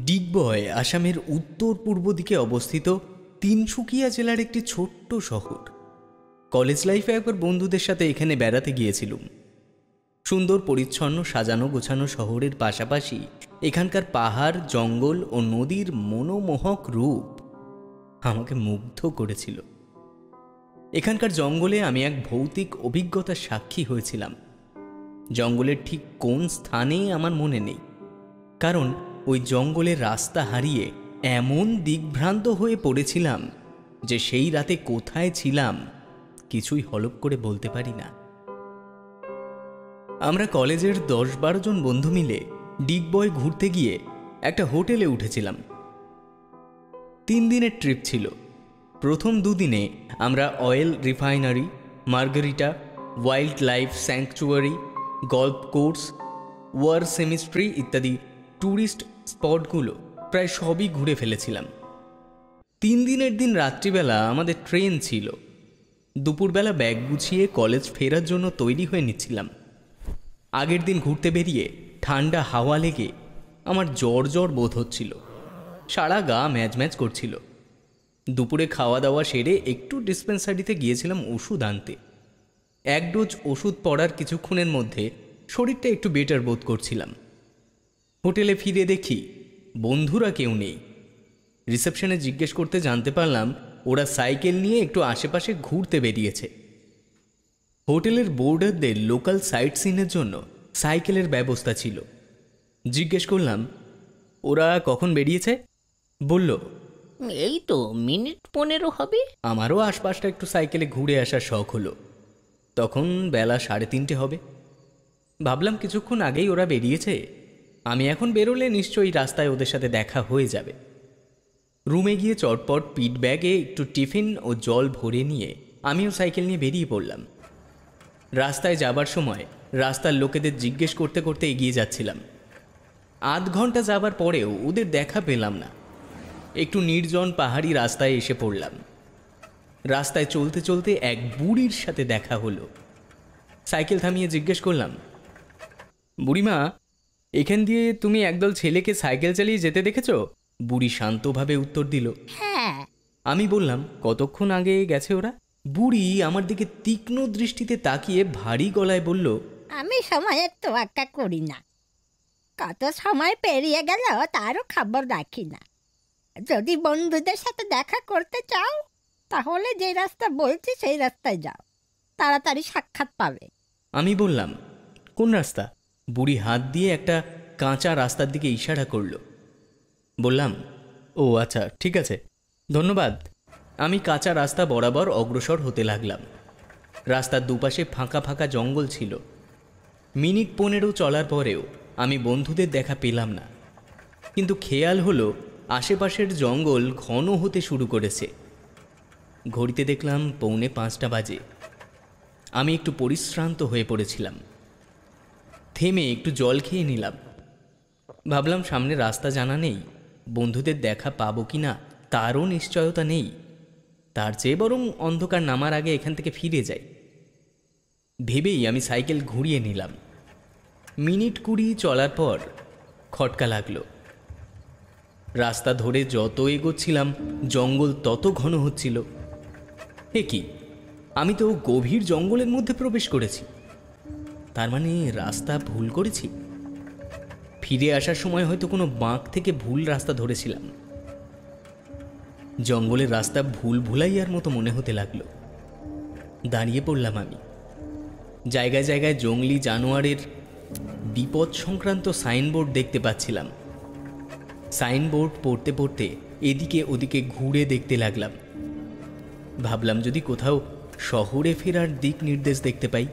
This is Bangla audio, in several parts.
ডিগবয় আসামের উত্তর পূর্ব দিকে অবস্থিত তিনসুকিয়া জেলার একটি ছোট্ট শহর। কলেজ লাইফে একবার বন্ধুদের সাথে এখানে বেড়াতে গিয়েছিলুম। সুন্দর পরিচ্ছন্ন সাজানো গোছানো শহরের পাশাপাশি এখানকার পাহাড়, জঙ্গল ও নদীর মনোমোহক রূপ আমাকে মুগ্ধ করেছিল। এখানকার জঙ্গলে আমি এক ভৌতিক অভিজ্ঞতার সাক্ষী হয়েছিলাম। জঙ্গলের ঠিক কোন স্থানে আমার মনে নেই, কারণ ওই জঙ্গলের রাস্তা হারিয়ে এমন দিগ্ভ্রান্ত হয়ে পড়েছিলাম যে সেই রাতে কোথায় ছিলাম কিছুই হলপ করে বলতে পারি না। আমরা কলেজের 10-12 জন বন্ধু মিলে ডিগবয় ঘুরতে গিয়ে একটা হোটেলে উঠেছিলাম। 3 দিনের ট্রিপ ছিল। প্রথম 2 দিনে আমরা oil refinery, Margherita, wildlife sanctuary, golf course, war cemetery ইত্যাদি ট্যুরিস্ট স্পটগুলো প্রায় সবই ঘুরে ফেলেছিলাম। 3 দিনের দিন রাত্রিবেলা আমাদের ট্রেন ছিল। দুপুরবেলা ব্যাগ গুছিয়ে কলেজ ফেরার জন্য তৈরি হয়ে নিচ্ছিলাম। আগের দিন ঘুরতে বেরিয়ে ঠান্ডা হাওয়া লেগে আমার জ্বর বোধ হচ্ছিল, সারা গা ম্যাজ ম্যাজ করছিল। দুপুরে খাওয়া দাওয়া সেরে একটু ডিসপেন্সারিতে গিয়েছিলাম ওষুধ আনতে। 1 ডোজ ওষুধ পড়ার কিছুক্ষণের মধ্যে শরীরটা একটু বেটার বোধ করছিলাম। হোটেলে ফিরে দেখি বন্ধুরা কেউ নেই। রিসেপশনে জিজ্ঞেস করতে জানতে পারলাম ওরা সাইকেল নিয়ে একটু আশেপাশে ঘুরতে বেরিয়েছে। হোটেলের বোর্ডারদের লোকাল সাইট সিনের জন্য সাইকেলের ব্যবস্থা ছিল। জিজ্ঞেস করলাম, ওরা কখন বেরিয়েছে? বলল, এই তো মিনিট 15 হবে। আমারও আশপাশটা একটু সাইকেলে ঘুরে আসার শখ হলো। তখন বেলা 3:30 হবে। ভাবলাম কিছুক্ষণ আগেই ওরা বেরিয়েছে, আমি এখন বেরোলে নিশ্চয়ই রাস্তায় ওদের সাথে দেখা হয়ে যাবে। রুমে গিয়ে চটপট পিট ব্যাগে একটু টিফিন ও জল ভরে নিয়ে আমিও সাইকেল নিয়ে বেরিয়ে পড়লাম। রাস্তায় যাবার সময় রাস্তার লোকেদের জিজ্ঞেস করতে করতে এগিয়ে যাচ্ছিলাম। আধ ঘন্টা যাবার পরেও ওদের দেখা পেলাম না। একটু নির্জন পাহাড়ি রাস্তায় এসে পড়লাম। রাস্তায় চলতে চলতে এক বুড়ির সাথে দেখা হলো। সাইকেল থামিয়ে জিজ্ঞেস করলাম, বুড়িমা, এখান দিয়ে তুমি একদল ছেলেকে সাইকেল চালিয়ে যেতে দেখেছ? বুড়ি শান্তভাবে উত্তর দিল, হ্যাঁ। আমি বললাম, কতক্ষণ আগে গেছে ওরা? বুড়ি আমার দিকে তীক্ষ্ণ দৃষ্টিতে তাকিয়ে ভারী গলায় বলল, আমি সময়ের তোয়াক্কা করি না। কত সময় পেরিয়ে গেল তারও খবর রাখি না। যদি বন্ধুদের সাথে দেখা করতে চাও তাহলে যে রাস্তা বলছি সেই রাস্তায় যাও, তাড়াতাড়ি সাক্ষাৎ পাবে। আমি বললাম, কোন রাস্তা? বুড়ি হাত দিয়ে একটা কাঁচা রাস্তার দিকে ইশারা করল। বললাম, ও আচ্ছা, ঠিক আছে, ধন্যবাদ। আমি কাঁচা রাস্তা বরাবর অগ্রসর হতে লাগলাম। রাস্তার দুপাশে ফাঁকা ফাঁকা জঙ্গল ছিল। মিনিট 15 চলার পরেও আমি বন্ধুদের দেখা পেলাম না। কিন্তু খেয়াল হলো আশেপাশের জঙ্গল ঘন হতে শুরু করেছে। ঘড়িতে দেখলাম 4:45 বাজে। আমি একটু পরিশ্রান্ত হয়ে পড়েছিলাম। থেমে একটু জল খেয়ে নিলাম। ভাবলাম সামনে রাস্তা জানা নেই, বন্ধুদের দেখা পাবো কি না তারও নিশ্চয়তা নেই। তার চেয়ে বরং অন্ধকার নামার আগে এখান থেকে ফিরে যাই ভেবেই আমি সাইকেল ঘুরিয়ে নিলাম। মিনিট 20 চলার পর খটকা লাগলো। রাস্তা ধরে যত এগোচ্ছিলাম জঙ্গল তত ঘন হচ্ছিল। এ কি, আমি তো গভীর জঙ্গলের মধ্যে প্রবেশ করেছি। তার মানে রাস্তা ভুল করেছি। ফিরে আসার সময় হয়তো কোনো বাঁক থেকে ভুল রাস্তা ধরেছিলাম। জঙ্গলের রাস্তা ভুল ভুলাইয়ার মতো মনে হতে লাগলো। দাঁড়িয়ে পড়লাম আমি। জায়গায় জায়গায় জঙ্গলি জানোয়ারের বিপদ সংক্রান্ত সাইনবোর্ড দেখতে পাচ্ছিলাম। সাইনবোর্ড পড়তে পড়তে এদিকে ওদিকে ঘুরে দেখতে লাগলাম। ভাবলাম যদি কোথাও শহরে ফেরার দিক নির্দেশ দেখতে পাই,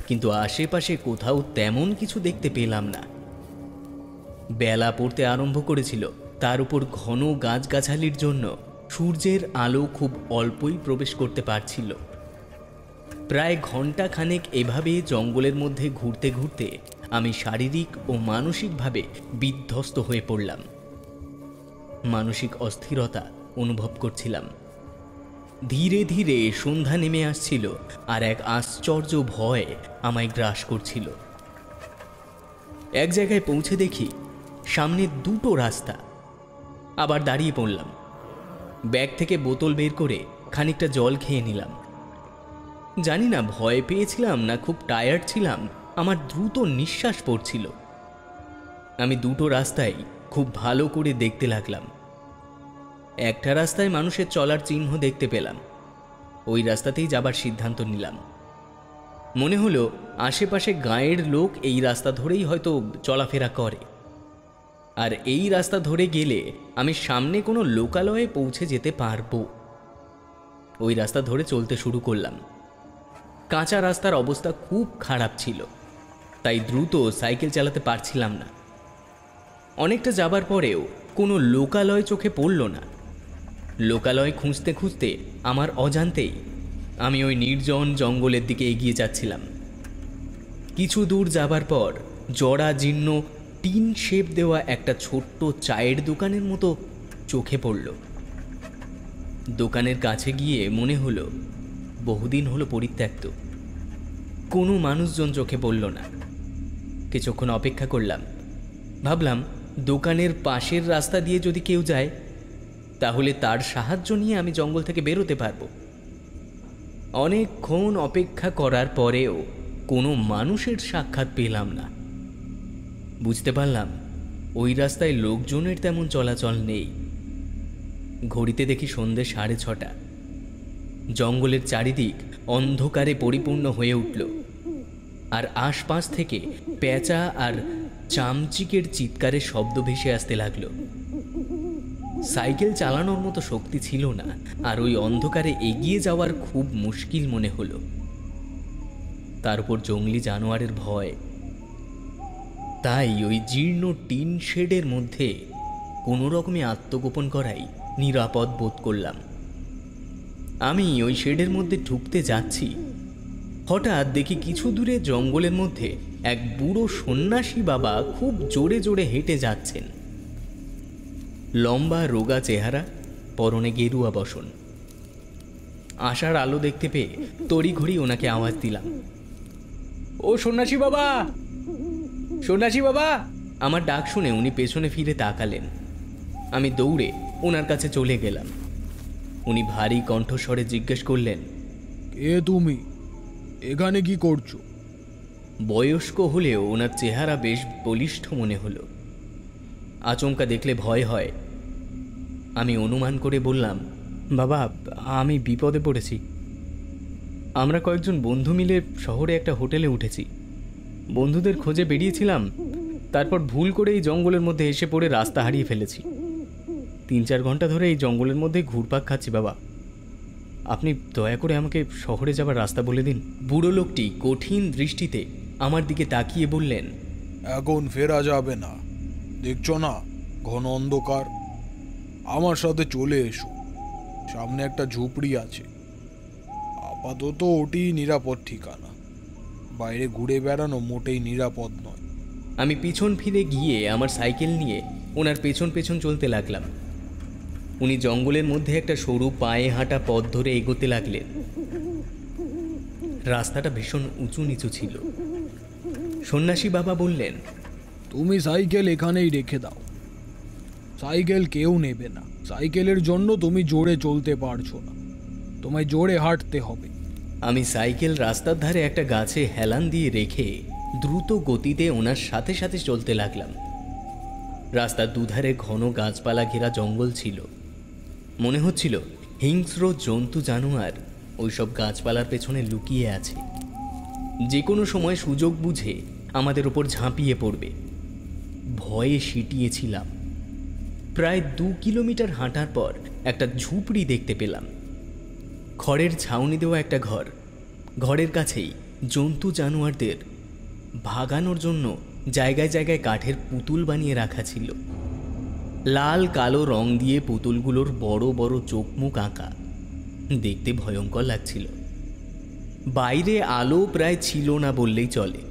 কিন্তু আশেপাশে কোথাও তেমন কিছু দেখতে পেলাম না। বেলা পড়তে আরম্ভ করেছিল, তার উপর ঘন গাছগাছালির জন্য সূর্যের আলো খুব অল্পই প্রবেশ করতে পারছিল। প্রায় ঘন্টা খানেক এভাবে জঙ্গলের মধ্যে ঘুরতে ঘুরতে আমি শারীরিক ও মানসিকভাবে বিধ্বস্ত হয়ে পড়লাম। মানসিক অস্থিরতা অনুভব করছিলাম। ধীরে ধীরে সন্ধ্যা নেমে আসছিল আর এক আশ্চর্য ভয় আমায় গ্রাস করছিল। এক জায়গায় পৌঁছে দেখি সামনে দুটো রাস্তা। আবার দাঁড়িয়ে পড়লাম। ব্যাগ থেকে বোতল বের করে খানিকটা জল খেয়ে নিলাম। জানি না ভয় পেয়েছিলাম না খুব টায়ার্ড ছিলাম, আমার দ্রুত নিঃশ্বাস পড়ছিল। আমি দুটো রাস্তায় খুব ভালো করে দেখতে লাগলাম। একটা রাস্তায় মানুষের চলার চিহ্ন দেখতে পেলাম, ওই রাস্তাতেই যাবার সিদ্ধান্ত নিলাম। মনে হলো আশেপাশে গাঁয়ের লোক এই রাস্তা ধরেই হয়তো চলাফেরা করে, আর এই রাস্তা ধরে গেলে আমি সামনে কোনো লোকালয়ে পৌঁছে যেতে পারবো। ওই রাস্তা ধরে চলতে শুরু করলাম। কাঁচা রাস্তার অবস্থা খুব খারাপ ছিল, তাই দ্রুত সাইকেল চালাতে পারছিলাম না। অনেকটা যাবার পরেও কোনো লোকালয় চোখে পড়ল না। লোকালয় খুঁজতে খুঁজতে আমার অজান্তেই আমি ওই নির্জন জঙ্গলের দিকে এগিয়ে যাচ্ছিলাম। কিছু দূর যাবার পর জরা জীর্ণ টিন শেপ দেওয়া একটা ছোট্ট চায়ের দোকানের মতো চোখে পড়ল। দোকানের কাছে গিয়ে মনে হলো বহুদিন হলো পরিত্যক্ত, কোনো মানুষজন চোখে পড়ল না। কিছুক্ষণ অপেক্ষা করলাম, ভাবলাম দোকানের পাশের রাস্তা দিয়ে যদি কেউ যায় তাহলে তার সাহায্য নিয়ে আমি জঙ্গল থেকে বেরোতে পারবো। অনেকক্ষণ অপেক্ষা করার পরেও কোনো মানুষের সাক্ষাৎ পেলাম না। বুঝতে পারলাম ওই রাস্তায় লোকজনের তেমন চলাচল নেই। ঘড়িতে দেখি সন্ধ্যে 6:30। জঙ্গলের চারিদিক অন্ধকারে পরিপূর্ণ হয়ে উঠল, আর আশপাশ থেকে পেঁচা আর চামচিকের চিৎকারের শব্দ ভেসে আসতে লাগলো। সাইকেল চালানোর মতো শক্তি ছিল না, আর ওই অন্ধকারে এগিয়ে যাওয়ার খুব মুশকিল মনে হলো। তার উপর জঙ্গলি জানোয়ারের ভয়। তাই ওই জীর্ণ টিন শেডের মধ্যে কোনো রকমে আত্মগোপন করাই নিরাপদ বোধ করলাম। আমি ওই শেডের মধ্যে ঢুকতে যাচ্ছি, হঠাৎ দেখি কিছু দূরে জঙ্গলের মধ্যে এক বুড়ো সন্ন্যাসী বাবা খুব জোরে জোরে হেঁটে যাচ্ছেন। লম্বা রোগা চেহারা, পরনে গেরুয়া বসন। আশার আলো দেখতে পেয়ে তড়িঘড়ি ওনাকে আওয়াজ দিলাম, ও সন্ন্যাসী বাবা, সন্ন্যাসী বাবা। আমার ডাক শুনে উনি পেছনে ফিরে তাকালেন। আমি দৌড়ে ওনার কাছে চলে গেলাম। উনি ভারী কণ্ঠস্বরে জিজ্ঞেস করলেন, কে তুমি? এখানে কি করছো? বয়স্ক হলেও ওনার চেহারা বেশ বলিষ্ঠ মনে হলো। আচমকা দেখলে ভয় হয়। আমি অনুমান করে বললাম, বাবা আমি বিপদে পড়েছি। আমরা কয়েকজন বন্ধু মিলে শহরে একটা হোটেলে উঠেছি। বন্ধুদের খোঁজে বেরিয়েছিলাম, তারপর ভুল করে এই জঙ্গলের মধ্যে এসে পড়ে রাস্তা হারিয়ে ফেলেছি। 3-4 ঘন্টা ধরে এই জঙ্গলের মধ্যে ঘুরপাক খাচ্ছি। বাবা আপনি দয়া করে আমাকে শহরে যাবার রাস্তা বলে দিন। বুড়ো লোকটি কঠিন দৃষ্টিতে আমার দিকে তাকিয়ে বললেন, এখন ফেরা যাবে না, দেখছো না ঘন অন্ধকার। আমার সাথে চলে এসো, সামনে একটা ঝুপড়ি আছে। আপাতত ওটি নিরাপদ ঠিকানা, বাইরে ঘুরে বেড়ানো মোটেই নিরাপদ নয়। আমি পিছন ফিরে গিয়ে আমার সাইকেল নিয়ে ওনার পেছন পেছন চলতে লাগলাম। উনি জঙ্গলের মধ্যে একটা সরু পায়ে হাঁটা পথ ধরে এগোতে লাগলেন। রাস্তাটা ভীষণ উঁচু নিচু ছিল। সন্ন্যাসী বাবা বললেন, তুমি সাইকেল এখানেই রেখে দাও, সাইকেল কেউ নেবে না। সাইকেলের জন্য তুমি জোরে চলতে পারছো না, তোমায় জোরে হাঁটতে হবে। আমি সাইকেল রাস্তার ধারে একটা গাছে হেলান দিয়ে রেখে দ্রুত গতিতে ওনার সাথে সাথে চলতে লাগলাম। রাস্তার দুধারে ঘন গাছপালা ঘেরা জঙ্গল ছিল। মনে হচ্ছিল হিংস্র জন্তু জানোয়ার ওইসব গাছপালার পেছনে লুকিয়ে আছে, যে কোনো সময় সুযোগ বুঝে আমাদের ওপর ঝাঁপিয়ে পড়বে। ভয়ে সিটিয়েছিলাম। প্রায় 2 কিলোমিটার হাঁটার পর একটা ঝুপড়ি দেখতে পেলাম। খড়ের ছাউনি দেওয়া একটা ঘর। ঘরের কাছেই জন্তু জানোয়ারদের ভাগানোর জন্য জায়গায় জায়গায় কাঠের পুতুল বানিয়ে রাখা ছিল। লাল কালো রং দিয়ে পুতুলগুলোর বড় বড় চোখ মুখ আঁকা, দেখতে ভয়ঙ্কর লাগছিল। বাইরে আলো প্রায় ছিল না বললেই চলে।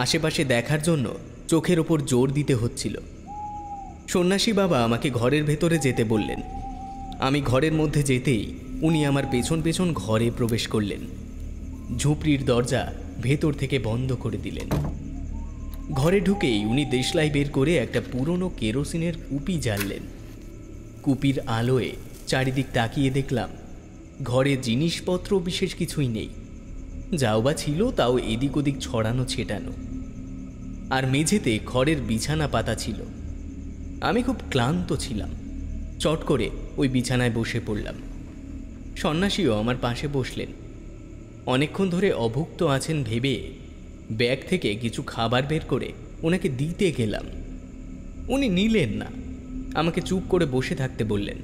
আশেপাশে দেখার জন্য চোখের ওপর জোর দিতে হচ্ছিল। সন্ন্যাসী বাবা আমাকে ঘরের ভেতরে যেতে বললেন। আমি ঘরের মধ্যে যেতেই উনি আমার পেছন পেছন ঘরে প্রবেশ করলেন। ঝুপড়ির দরজা ভেতর থেকে বন্ধ করে দিলেন। ঘরে ঢুকেই উনি দেশলাই বের করে একটা পুরনো কেরোসিনের কুপি জ্বাললেন। কুপির আলোয় চারিদিক তাকিয়ে দেখলাম ঘরে জিনিসপত্র বিশেষ কিছুই নেই, যাও বা ছিল তাও এদিক ওদিক ছড়ানো ছেটানো, আর মেঝেতে খড়ের বিছানা পাতা ছিল। আমি খুব ক্লান্ত ছিলাম, চট করে ওই বিছানায় বসে পড়লাম। সন্ন্যাসীও আমার পাশে বসলেন। অনেকক্ষণ ধরে অভুক্ত আছেন ভেবে ব্যাগ থেকে কিছু খাবার বের করে ওনাকে দিতে গেলাম। উনি নিলেন না, আমাকে চুপ করে বসে থাকতে বললেন।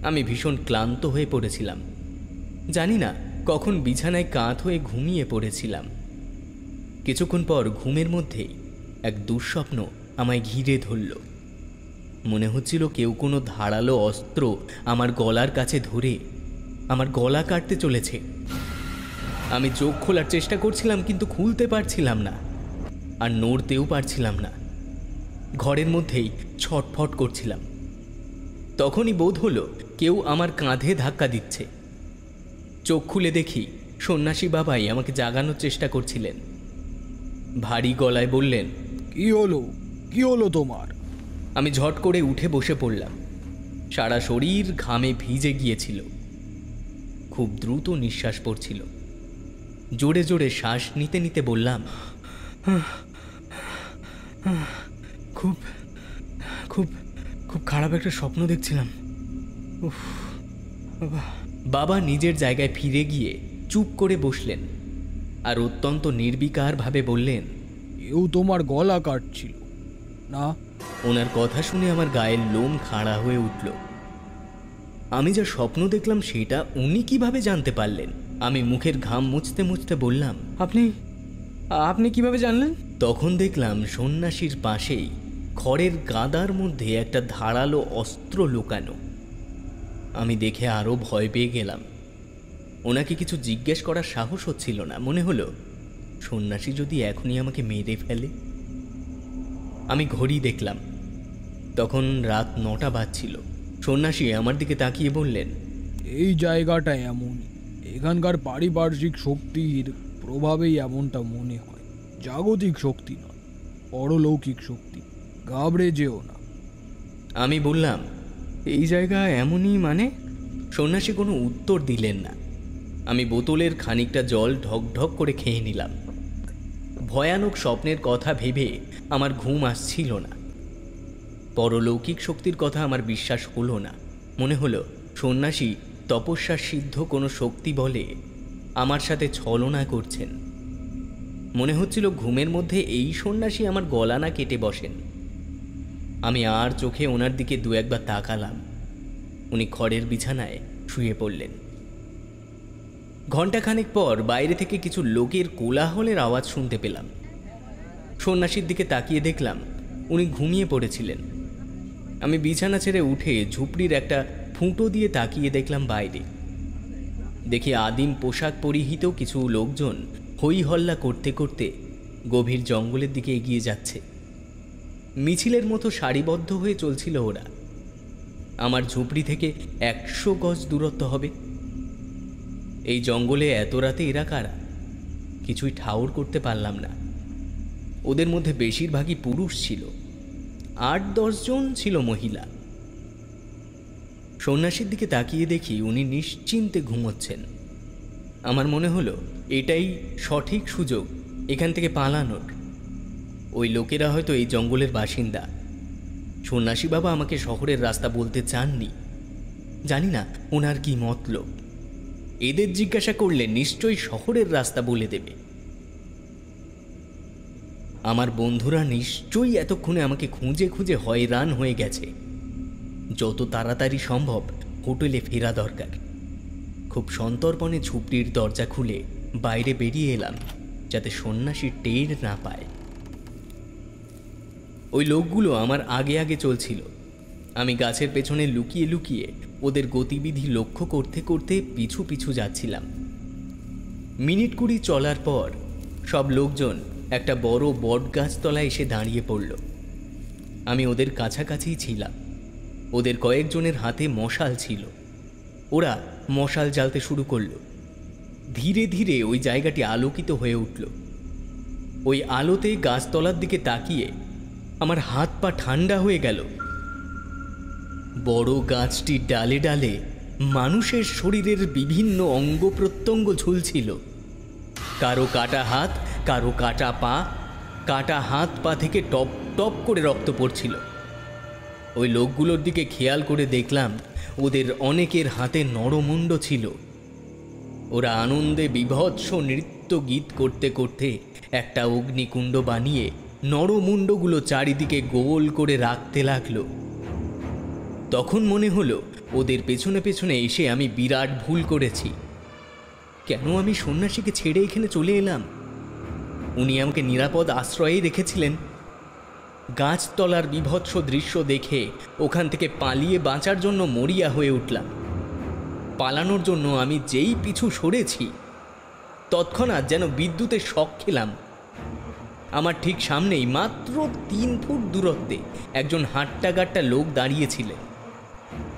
আমি ভীষণ ক্লান্ত হয়ে পড়েছিলাম, জানি না কখন বিছানায় কাত হয়ে ঘুমিয়ে পড়েছিলাম। কিছুক্ষণ পর ঘুমের মধ্যেই এক দুঃস্বপ্ন আমায় ঘিরে ধরল। মনে হচ্ছিল কেউ কোনো ধারালো অস্ত্র আমার গলার কাছে ধরে আমার গলা কাটতে চলেছে। আমি চোখ খোলার চেষ্টা করছিলাম, কিন্তু খুলতে পারছিলাম না, আর নড়তেও পারছিলাম না। ঘরের মধ্যেই ছটফট করছিলাম। তখনই বোধ হলো কেউ আমার কাঁধে ধাক্কা দিচ্ছে। চোখ খুলে দেখি সন্ন্যাসী বাবাই আমাকে জাগানোর চেষ্টা করছিলেন। ভারী গলায় বললেন, কি হলো, কি হলো তোমার? আমি ঝট করে উঠে বসে পড়লাম। সারা শরীর ঘামে ভিজে গিয়েছিল, খুব দ্রুত নিঃশ্বাস পড়ছিল। জোরে জোরে শ্বাস নিতে নিতে বললাম, খুব খুব খুব খারাপ একটা স্বপ্ন দেখছিলাম। উফ বাবা। বাবা নিজের জায়গায় ফিরে গিয়ে চুপ করে বসলেন আর অত্যন্ত নির্বিকারভাবে বললেন, কেউ তোমার গলা কাটছিল না? ওনার কথা শুনে আমার গায়ের লোম খাড়া হয়ে উঠল। আমি যা স্বপ্ন দেখলাম সেটা উনি কিভাবে জানতে পারলেন? আমি মুখের ঘাম মুছতে মুছতে বললাম, আপনি কিভাবে জানলেন? তখন দেখলাম সন্ন্যাসীর পাশেই খড়ের গাদার মধ্যে একটা ধারালো অস্ত্র লুকানো। আমি দেখে আরো ভয় পেয়ে গেলাম। ওনাকে কিছু জিজ্ঞেস করার সাহস হচ্ছিল না। মনে হলো সন্ন্যাসী যদি এখনই আমাকে মেরে ফেলে। আমি ঘড়ি দেখলাম, তখন রাত 9টা বাজছিল। সন্ন্যাসী আমার দিকে তাকিয়ে বললেন, এই জায়গাটা এমন, এখানকার পারিপার্শ্বিক শক্তির প্রভাবেই এমনটা মনে হয়। জাগতিক শক্তি নয়, পরলৌকিক শক্তি। ঘাবড়ে যেও না। আমি বললাম, এই জায়গা এমনই মানে? সন্ন্যাসী কোনো উত্তর দিলেন না। আমি বোতলের খানিকটা জল ঢক ঢক করে খেয়ে নিলাম। ভয়ানক স্বপ্নের কথা ভেবে আমার ঘুম আসছিল না। পরলৌকিক শক্তির কথা আমার বিশ্বাস হলো না। মনে হলো সন্ন্যাসী তপস্যার সিদ্ধ কোনো শক্তি বলে আমার সাথে ছলনা করছেন। মনে হচ্ছিল ঘুমের মধ্যে এই সন্ন্যাসী আমার গলা না কেটে বসেন। আমি আর চোখে ওনার দিকে দু একবার তাকালাম। উনি খড়ের বিছানায় শুয়ে পড়লেন। ঘণ্টাখানেক পর বাইরে থেকে কিছু লোকের কোলাহলের আওয়াজ শুনতে পেলাম। সন্ন্যাসীর দিকে তাকিয়ে দেখলাম উনি ঘুমিয়ে পড়েছিলেন। আমি বিছানা ছেড়ে উঠে ঝুপড়ির একটা ফুটো দিয়ে তাকিয়ে দেখলাম বাইরে। দেখি আদিম পোশাক পরিহিত কিছু লোকজন হই হল্লা করতে করতে গভীর জঙ্গলের দিকে এগিয়ে যাচ্ছে। মিছিলের মতো সারিবদ্ধ হয়ে চলছিল ওরা। আমার ঝুপড়ি থেকে 100 গজ দূরত্ব হবে। এই জঙ্গলে এত রাতে এরা কারা? কিছুই ঠাউর করতে পারলাম না। ওদের মধ্যে বেশিরভাগই পুরুষ ছিল, 8-10 জন ছিল মহিলা। সন্ন্যাসীর দিকে তাকিয়ে দেখি উনি নিশ্চিন্তে ঘুমোচ্ছেন। আমার মনে হলো এটাই সঠিক সুযোগ এখান থেকে পালানোর। ওই লোকেরা হয়তো এই জঙ্গলের বাসিন্দা। সন্ন্যাসী বাবা আমাকে শহরের রাস্তা বলতে চাননি। জানি না ওনার কি মতলব। এদের জিজ্ঞাসা করলে নিশ্চয়ই শহরের রাস্তা বলে দেবে। আমার বন্ধুরা নিশ্চয়ই এতক্ষণে আমাকে খুঁজে খুঁজে হয়রান হয়ে গেছে। যত তাড়াতাড়ি সম্ভব হোটেলে ফেরা দরকার। খুব সন্তর্পণে ঝুপড়ির দরজা খুলে বাইরে বেরিয়ে এলাম, যাতে সন্ন্যাসী টের না পায়। ওই লোকগুলো আমার আগে আগে চলছিল। আমি গাছের পেছনে লুকিয়ে লুকিয়ে ওদের গতিবিধি লক্ষ্য করতে করতে পিছু পিছু যাচ্ছিলাম। মিনিট 20 চলার পর সব লোকজন একটা বড় বট গাছতলায় এসে দাঁড়িয়ে পড়ল। আমি ওদের কাছাকাছিই ছিলাম। ওদের কয়েকজনের হাতে মশাল ছিল। ওরা মশাল জ্বালতে শুরু করল। ধীরে ধীরে ওই জায়গাটি আলোকিত হয়ে উঠল। ওই আলোতে গাছতলার দিকে তাকিয়ে আমার হাত পা ঠান্ডা হয়ে গেল। বড় গাছটির ডালে ডালে মানুষের শরীরের বিভিন্ন অঙ্গ প্রত্যঙ্গ ঝুলছিল। কারো কাটা হাত, কারো কাটা পা, কাটা হাত পা থেকে টপ টপ করে রক্ত পড়ছিল। ওই লোকগুলোর দিকে খেয়াল করে দেখলাম ওদের অনেকের হাতে নরমুণ্ড ছিল। ওরা আনন্দে বিভৎস নৃত্য গীত করতে করতে একটা অগ্নিকুণ্ড বানিয়ে নরমুণ্ডগুলো চারিদিকে গোল করে রাখতে লাগলো। তখন মনে হলো ওদের পেছনে পেছনে এসে আমি বিরাট ভুল করেছি। কেন আমি সন্ন্যাসীকে ছেড়ে এখানে চলে এলাম? উনি আমাকে নিরাপদ আশ্রয়ে রেখেছিলেন। গাছতলার বিভৎস দৃশ্য দেখে ওখান থেকে পালিয়ে বাঁচার জন্য মরিয়া হয়ে উঠলাম। পালানোর জন্য আমি যেই পিছু সরেছি, তৎক্ষণাৎ যেন বিদ্যুতের শক খেলাম। আমার ঠিক সামনেই মাত্র 3 ফুট দূরত্বে একজন হাট্টাগাট্টা লোক দাঁড়িয়েছিলেন।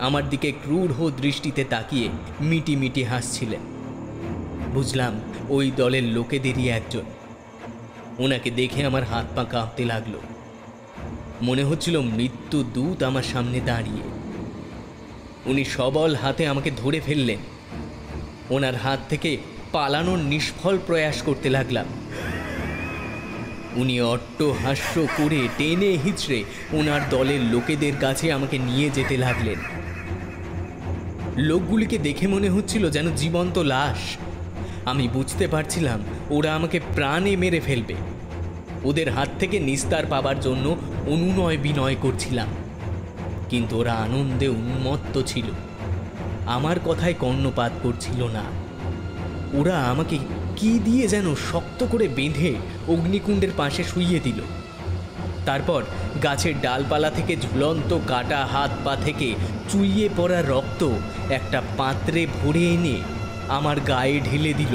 আমার দিকে ক্রূঢ় দৃষ্টিতে তাকিয়ে মিটি মিটি হাসছিলেন। বুঝলাম ওই দলের লোকেদেরই একজন। ওনাকে দেখে আমার হাত পা কাঁপতে লাগলো। মনে হচ্ছিল মৃত্যু দূত আমার সামনে দাঁড়িয়ে। উনি সবল হাতে আমাকে ধরে ফেললেন। ওনার হাত থেকে পালানোর নিষ্ফল প্রয়াস করতে লাগলাম। উনি অট্টহাস্য করে টেনে হিচড়ে ওনার দলের লোকেদের কাছে আমাকে নিয়ে যেতে লাগলেন। লোকগুলিকে দেখে মনে হচ্ছিল যেন জীবন্ত লাশ। আমি বুঝতে পারছিলাম ওরা আমাকে প্রাণে মেরে ফেলবে। ওদের হাত থেকে নিস্তার পাবার জন্য অনুনয় বিনয় করছিলাম, কিন্তু ওরা আনন্দে উন্মত্ত ছিল। আমার কথায় কর্ণপাত করছিল না। ওরা আমাকে কি দিয়ে যেন শক্ত করে বেঁধে অগ্নিকুণ্ডের পাশে শুইয়ে দিল। তারপর গাছের ডালপালা থেকে ঝুলন্ত কাটা হাত পা থেকে চুইয়ে পড়া রক্ত একটা পাত্রে ভরে এনে আমার গায়ে ঢেলে দিল।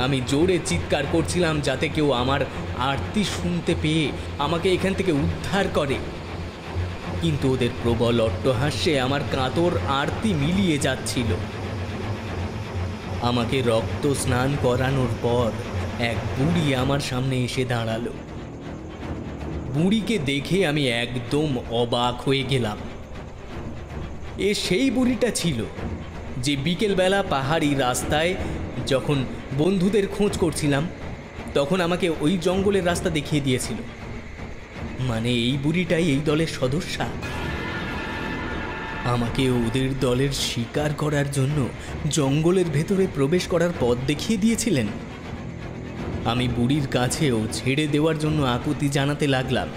আমি জোরে চিৎকার করছিলাম যাতে কেউ আমার আরতি শুনতে পেয়ে আমাকে এখান থেকে উদ্ধার করে, কিন্তু ওদের প্রবল অট্টহাস্যে আমার কাতর আরতি মিলিয়ে যাচ্ছিল। আমাকে রক্ত স্নান করানোর পর এক বুড়ি আমার সামনে এসে দাঁড়ালো। বুড়িকে দেখে আমি একদম অবাক হয়ে গেলাম। এ সেই বুড়িটা ছিল যে বিকেলবেলা পাহাড়ি রাস্তায় যখন বন্ধুদের খোঁজ করছিলাম তখন আমাকে ওই জঙ্গলের রাস্তা দেখিয়ে দিয়েছিল। মানে এই বুড়িটাই এই দলের সদস্যা। আমাকে ওদের দলের শিকার করার জন্য জঙ্গলের ভেতরে প্রবেশ করার পথ দেখিয়ে দিয়েছিলেন। আমি বুড়ির কাছেও ছেড়ে দেওয়ার জন্য আকুতি জানাতে লাগলাম।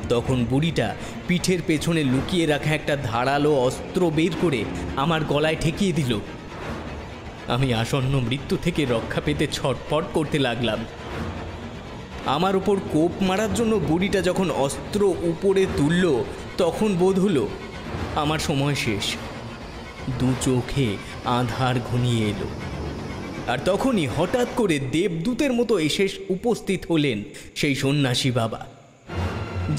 তখন বুড়িটা পিঠের পেছনে লুকিয়ে রাখা একটা ধারালো অস্ত্র বের করে আমার গলায় ঠেকিয়ে দিল। আমি আসন্ন মৃত্যু থেকে রক্ষা পেতে ছটফট করতে লাগলাম। আমার উপর কোপ মারার জন্য বুড়িটা যখন অস্ত্র উপরে তুলল তখন বোধ হলো আমার সময় শেষ। দু চোখে আঁধার ঘনিয়ে এলো। আর তখনই হঠাৎ করে দেবদূতের মতো এসে উপস্থিত হলেন সেই সন্ন্যাসী বাবা,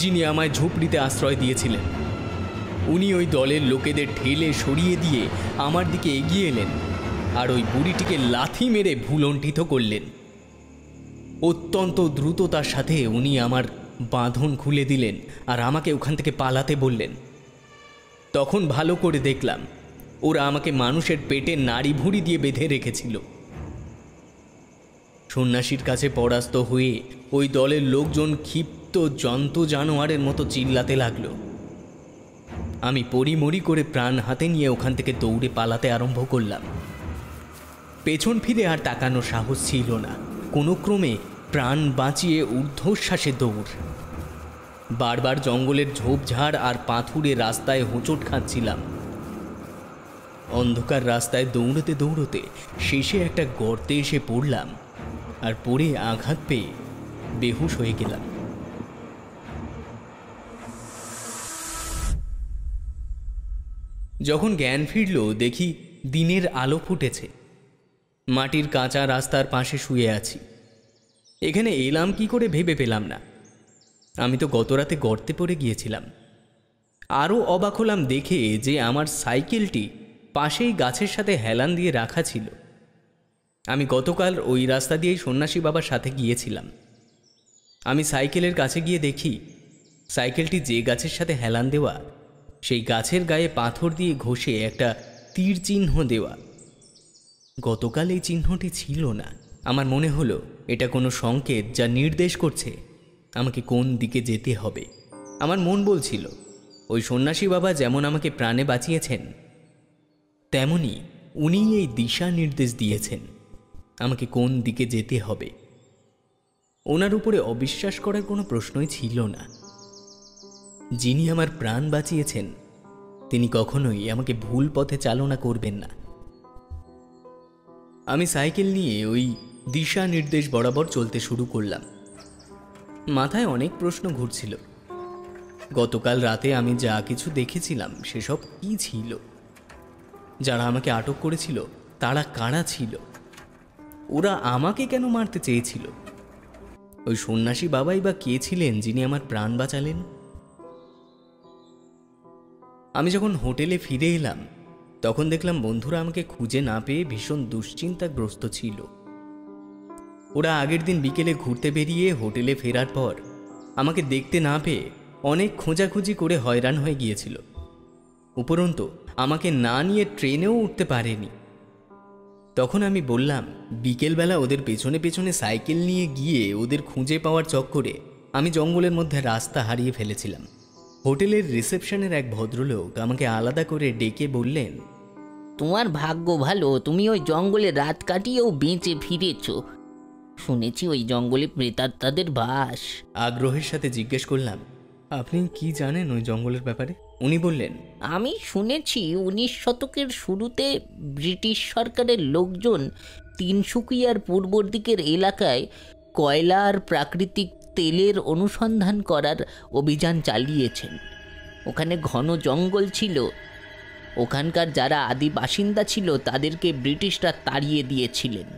যিনি আমায় ঝুপড়িতে আশ্রয় দিয়েছিলেন। উনি ওই দলের লোকেদের ঠেলে সরিয়ে দিয়ে আমার দিকে এগিয়ে এলেন আর ওই বুড়িটিকে লাথি মেরে ভুলণ্ঠিত করলেন। অত্যন্ত দ্রুততার সাথে উনি আমার বাঁধন খুলে দিলেন আর আমাকে ওখান থেকে পালাতে বললেন। তখন ভালো করে দেখলাম ওরা আমাকে মানুষের পেটে নাড়ি ভুঁড়ি দিয়ে বেঁধে রেখেছিল। সন্ন্যাসীর কাছে পরাস্ত হয়ে ওই দলের লোকজন ক্ষিপ্ত জন্তু জানোয়ারের মতো চিল্লাতে লাগলো। আমি পরিমরি করে প্রাণ হাতে নিয়ে ওখান থেকে দৌড়ে পালাতে আরম্ভ করলাম। পেছন ফিরে আর তাকানোর সাহস ছিল না। কোনো ক্রমে প্রাণ বাঁচিয়ে ঊর্ধ্বশ্বাসে দৌড়। বারবার জঙ্গলের ঝোপঝাড় আর পাথুরে রাস্তায় হোঁচট খাচ্ছিলাম। অন্ধকার রাস্তায় দৌড়তে দৌড়তে শেষে একটা গর্তে এসে পড়লাম আর পড়ে আঘাত পেয়ে বেহুশ হয়ে গেলাম। যখন জ্ঞান ফিরল দেখি দিনের আলো ফুটেছে। মাটির কাঁচা রাস্তার পাশে শুয়ে আছি। এখানে এলাম কি করে ভেবে পেলাম না। আমি তো গতরাতে গর্তে পড়ে গিয়েছিলাম। আরও অবাক হলাম দেখে যে আমার সাইকেলটি পাশেই গাছের সাথে হেলান দিয়ে রাখা ছিল। আমি গতকাল ওই রাস্তা দিয়েই সন্ন্যাসী বাবার সাথে গিয়েছিলাম। আমি সাইকেলের কাছে গিয়ে দেখি সাইকেলটি যে গাছের সাথে হেলান দেওয়া, সেই গাছের গায়ে পাথর দিয়ে ঘষে একটা তীর চিহ্ন দেওয়া। গতকাল এই চিহ্নটি ছিল না। আমার মনে হলো এটা কোনো সংকেত যা নির্দেশ করছে আমাকে কোন দিকে যেতে হবে। আমার মন বলছিল ওই সন্ন্যাসী বাবা যেমন আমাকে প্রাণে বাঁচিয়েছেন, তেমনি উনি এই দিশা নির্দেশ দিয়েছেন আমাকে কোন দিকে যেতে হবে। ওনার উপরে অবিশ্বাস করার কোনো প্রশ্নই ছিল না। যিনি আমার প্রাণ বাঁচিয়েছেন তিনি কখনোই আমাকে ভুল পথে চালনা করবেন না। আমি সাইকেল নিয়ে ওই দিশা নির্দেশ বরাবর চলতে শুরু করলাম। মাথায় অনেক প্রশ্ন ঘুরছিল। গতকাল রাতে আমি যা কিছু দেখেছিলাম সেসব কি ছিল? যারা আমাকে আটক করেছিল তারা কারা ছিল? ওরা আমাকে কেন মারতে চেয়েছিল? ওই সন্ন্যাসী বাবাই বা কে ছিলেন যিনি আমার প্রাণ বাঁচালেন? আমি যখন হোটেলে ফিরে এলাম তখন দেখলাম বন্ধুরা আমাকে খুঁজে না পেয়ে ভীষণ দুশ্চিন্তাগ্রস্ত ছিল। ওরা আগের দিন বিকেলে ঘুরতে বেরিয়ে হোটেলে ফেরার পর আমাকে দেখতে না পেয়ে অনেক খোঁজাখুঁজি করে হয়রান হয়ে গিয়েছিল। উপরন্তু আমাকে না নিয়ে ট্রেনেও উঠতে পারেনি। তখন আমি বললাম, বিকেলবেলা ওদের পেছনে পেছনে সাইকেল নিয়ে গিয়ে ওদের খুঁজে পাওয়ার চক্করে আমি জঙ্গলের মধ্যে রাস্তা হারিয়ে ফেলেছিলাম। হোটেলের রিসেপশনের এক ভদ্রলোক আমাকে আলাদা করে ডেকে বললেন, তোমার ভাগ্য ভালো, তুমি ওই জঙ্গলে রাত কাটিয়েও বেঁচে ফিরেছ। শুনেছি ওই জঙ্গলে প্রেতাত্মাদের বাস। আগ্রহের সাথে জিজ্ঞেস করলাম, আপনি কি জানেন ওই জঙ্গলের ব্যাপারে? উনি বললেন, আমি শুনেছি 19 শতকের শুরুতে ব্রিটিশ সরকারের লোকজন তিনসুকিয়ার পূর্ব দিকের এলাকায় কয়লা আর প্রাকৃতিক তেলের অনুসন্ধান করার অভিযান চালিয়েছেন। ওখানে ঘন জঙ্গল ছিল। ওখানকার যারা আদি বাসিন্দা ছিল তাদেরকে ব্রিটিশরা তাড়িয়ে দিয়েছিলেন।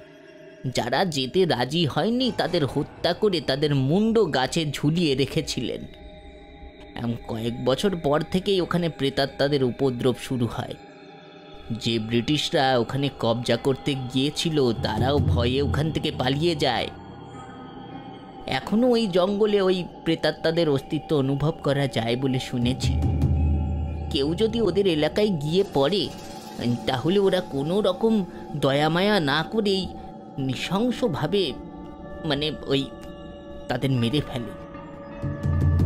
যারা যেতে রাজি হয়নি তাদের হত্যা করে তাদের মুন্ড গাছে ঝুলিয়ে রেখেছিলেন। কয়েক বছর পর থেকেই ওখানে প্রেতাত্মাদের উপদ্রব শুরু হয়। যে ব্রিটিশরা ওখানে কবজা করতে গিয়েছিল তারাও ভয়ে ওখান থেকে পালিয়ে যায়। এখনো ওই জঙ্গলে ওই প্রেতাত্মাদের অস্তিত্ব অনুভব করা যায় বলে শুনেছি। কেউ যদি ওদের এলাকায় গিয়ে পড়ে তাহলে ওরা কোনো রকম দয়ামায়া না করেই নৃশংসভাবে ওই তাদের মেরে ফেলে,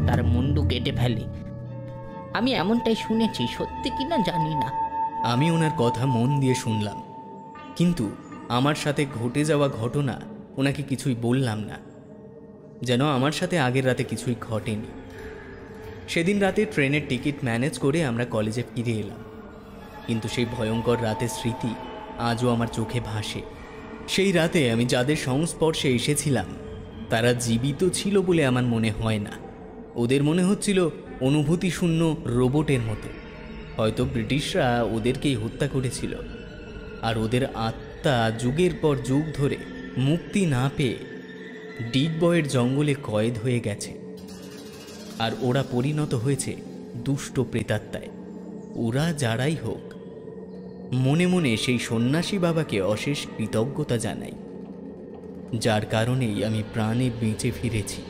তার মুন্ডু কেটে ফেলে। আমি এমনটাই শুনেছি, সত্যি কিনা জানি না। আমি ওনার কথা মন দিয়ে শুনলাম, কিন্তু আমার সাথে ঘটে যাওয়া ঘটনা ওনাকে কিছুই বললাম না, যেন আমার সাথে আগের রাতে কিছুই ঘটেনি। সেদিন রাতে ট্রেনের টিকিট ম্যানেজ করে আমরা কলেজে ফিরে এলাম, কিন্তু সেই ভয়ঙ্কর রাতের স্মৃতি আজও আমার চোখে ভাসে। সেই রাতে আমি যাদের সংস্পর্শে এসেছিলাম তারা জীবিত ছিল বলে আমার মনে হয় না। ওদের মনে হচ্ছিল অনুভূতিশূন্য রোবটের মতো। হয়তো ব্রিটিশরা ওদেরকেই হত্যা করেছিল, আর ওদের আত্মা যুগের পর যুগ ধরে মুক্তি না পেয়ে ডিগবয়ের জঙ্গলে কয়েদ হয়ে গেছে, আর ওরা পরিণত হয়েছে দুষ্ট প্রেতাত্মায়। ওরা যারাই হোক, মনে মনে সেই সন্ন্যাসী বাবাকে অশেষ কৃতজ্ঞতা জানাই, যার কারণেই আমি প্রাণে বেঁচে ফিরেছি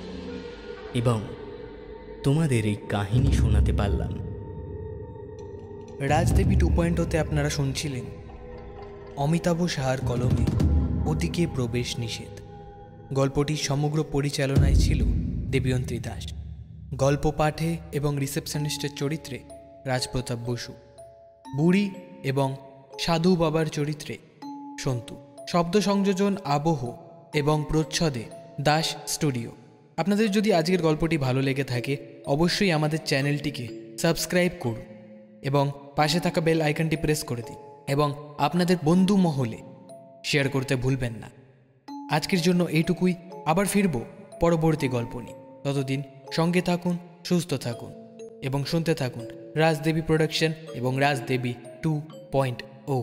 এবং তোমাদের এই কাহিনী শোনাতে পারলাম। রাজদেবী 2.0-তে আপনারা শুনছিলেন অমিতাভ সাহার কলমে ওদিকে প্রবেশ নিষেধ। গল্পটির সমগ্র পরিচালনায় ছিল দেবয়ন্ত্রী দাস। গল্প পাঠে এবং রিসেপশনিস্টের চরিত্রে রাজপ্রতাপ বসু, বুড়ি এবং সাধু বাবার চরিত্রে সন্তু। শব্দ সংযোজন, আবহ এবং প্রচ্ছদে দাস স্টুডিও। আপনাদের যদি আজকের গল্পটি ভালো লেগে থাকে অবশ্যই আমাদের চ্যানেলটিকে সাবস্ক্রাইব করুন এবং পাশে থাকা বেল আইকনটি প্রেস করে দিন এবং আপনাদের বন্ধু মহলে শেয়ার করতে ভুলবেন না। আজকের জন্য এইটুকুই। আবার ফিরব পরবর্তী গল্প নিয়ে। ততদিন সঙ্গে থাকুন, সুস্থ থাকুন এবং শুনতে থাকুন রাজদেবী প্রোডাকশন এবং রাজদেবী 2.0।